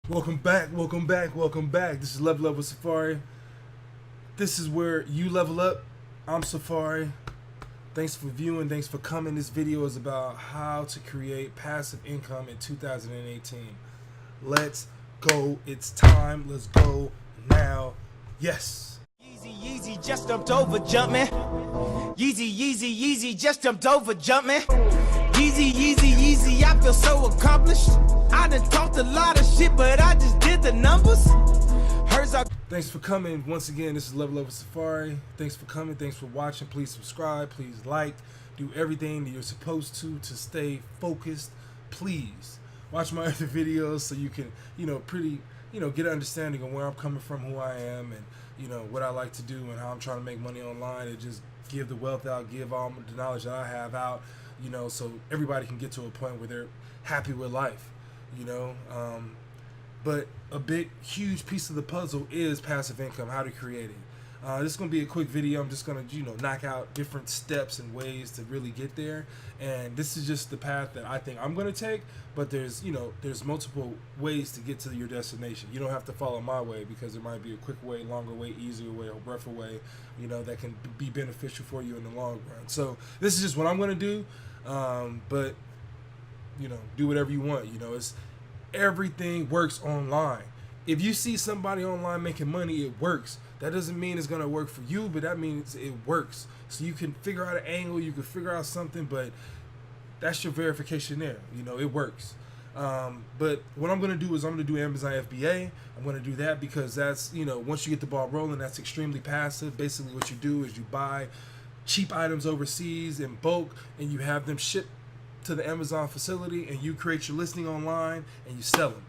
Welcome back, welcome back, welcome back. This is Level Up with Safari. This is where you level up. I'm Safari. Thanks for viewing, thanks for coming. This video is about how to create passive income in 2018. Let's go. It's time. Let's go now. Yes. Yeezy, Yeezy, just jumped over, jumping. Yeezy, Yeezy, Yeezy, just jumped over, jumping. Yeezy, Yeezy, Yeezy, I feel so accomplished. I done talked a lot of shit, but I just did the numbers. Hers are. Thanks for coming. Once again, this is Level Up with Safari. Thanks for coming. Thanks for watching. Please subscribe. Please like. Do everything that you're supposed to stay focused. Please watch my other videos so you can, get an understanding of where I'm coming from, who I am, and what I like to do and how I'm trying to make money online and just give the wealth out, give all the knowledge that I have out, so everybody can get to a point where they're happy with life, but a big, huge piece of the puzzle is passive income, how to create it. This is going to be a quick video. I'm just going to, knock out different steps and ways to really get there. And this is just the path that I think I'm going to take. But there's, there's multiple ways to get to your destination. You don't have to follow my way because there might be a quick way, longer way, easier way, or rougher way, that can be beneficial for you in the long run. So this is just what I'm going to do. But, do whatever you want. It's everything works online. If you see somebody online making money, it works. That doesn't mean it's going to work for you, but that means it works. So you can figure out an angle, you can figure out something, but that's your verification there. It works. But what I'm going to do is I'm going to do Amazon FBA. I'm going to do that because that's, once you get the ball rolling, that's extremely passive. Basically what you do is you buy cheap items overseas in bulk and you have them shipped to the Amazon facility and you create your listing online and you sell them.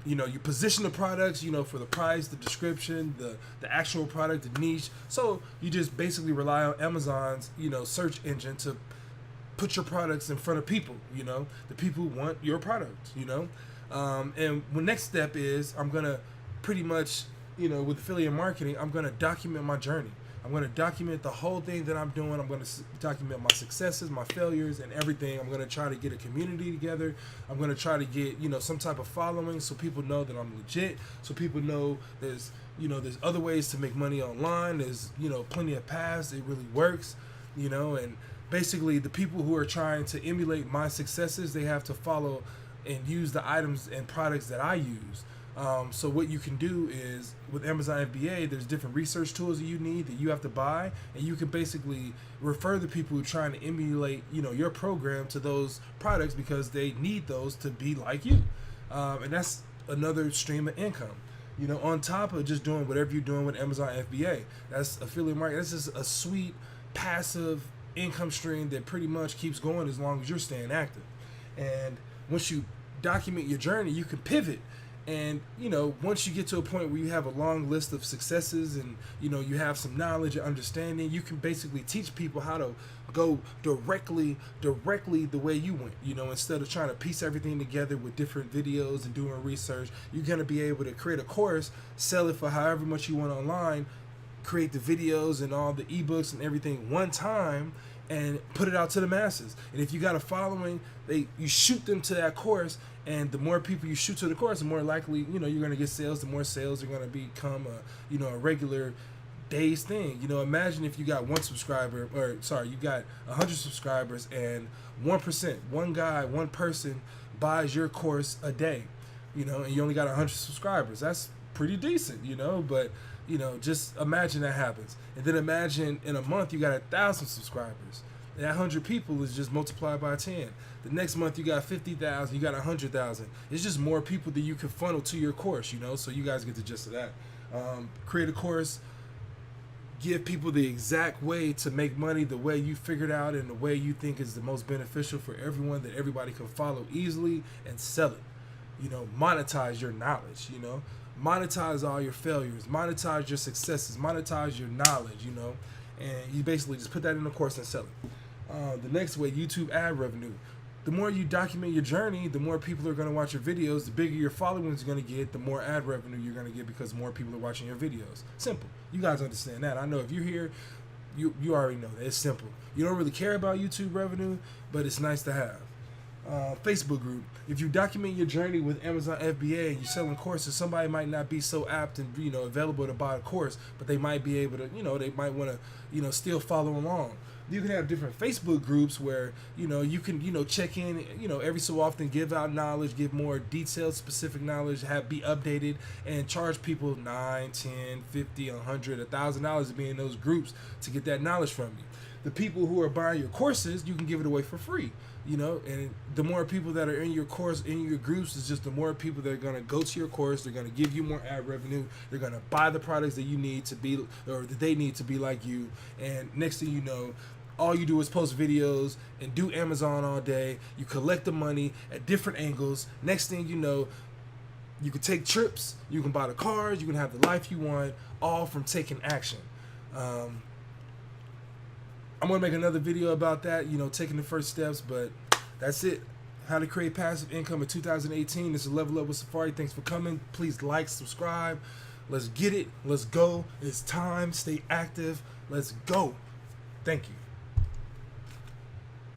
You position the products, for the price, the description, the actual product, the niche. So you just basically rely on Amazon's, search engine to put your products in front of people, the people who want your product, and the next step is I'm going to pretty much, with affiliate marketing, I'm going to document my journey. I'm going to document the whole thing that I'm doing. I'm going to document my successes, my failures, and everything. I'm going to try to get a community together. I'm going to try to get, some type of following so people know that I'm legit, so people know there's other ways to make money online. There's, plenty of paths. It really works, and basically the people who are trying to emulate my successes, they have to follow and use the items and products that I use. So what you can do is with Amazon FBA, there's different research tools that you need that you have to buy, and you can basically refer the people who are trying to emulate, your program to those products because they need those to be like you. And that's another stream of income, on top of just doing whatever you're doing with Amazon FBA. That's affiliate marketing. That's just a sweet passive income stream that pretty much keeps going as long as you're staying active. And once you document your journey, you can pivot. And, once you get to a point where you have a long list of successes and, you have some knowledge and understanding, you can basically teach people how to go directly the way you went, instead of trying to piece everything together with different videos and doing research. You're going to be able to create a course, sell it for however much you want online, create the videos and all the ebooks and everything one time, and put it out to the masses. And if you got a following, you shoot them to that course, and the more people you shoot to the course, the more likely you're going to get sales. The more sales are going to become a regular day's thing. Imagine if you got one subscriber, you got 100 subscribers, and 1%, one person buys your course a day, and you only got 100 subscribers. That's pretty decent, but just imagine that happens. And then imagine in a month you got 1,000 subscribers. That 100 people is just multiplied by 10. The next month you got 50,000, you got 100,000. It's just more people that you can funnel to your course, so you guys get the gist of that. Create a course, give people the exact way to make money, the way you figured out and the way you think is the most beneficial for everyone, that everybody can follow easily, and sell it. Monetize your knowledge, monetize all your failures, monetize your successes, monetize your knowledge, and you basically just put that in the course and sell it. The next way, YouTube ad revenue. The more you document your journey, the more people are going to watch your videos, the bigger your following is going to get, the more ad revenue you're going to get because more people are watching your videos. Simple. You guys understand that. I know if you're here, you already know that. It's simple. You don't really care about YouTube revenue, but it's nice to have. Facebook group. If you document your journey with Amazon FBA and you're selling courses, somebody might not be so apt and available to buy a course, but they might be able to, they might want to, still follow along. You can have different Facebook groups where you can check in every so often, give out knowledge, give more detailed specific knowledge, be updated, and charge people $9, $10, $50, $100, $1,000 to be in those groups to get that knowledge from you. The people who are buying your courses, you can give it away for free. And the more people that are in your course, in your groups, is just the more people that are going to go to your course. They're going to give you more ad revenue. They're going to buy the products that you need to be, or that they need to be like you. And next thing you know, all you do is post videos and do Amazon all day. You collect the money at different angles. Next thing you know, you can take trips, you can buy the cars, you can have the life you want, all from taking action. I'm going to make another video about that, taking the first steps, but that's it. How to create passive income in 2018. This is Level Up with Safari. Thanks for coming. Please like, subscribe. Let's get it. Let's go. It's time. Stay active. Let's go. Thank you.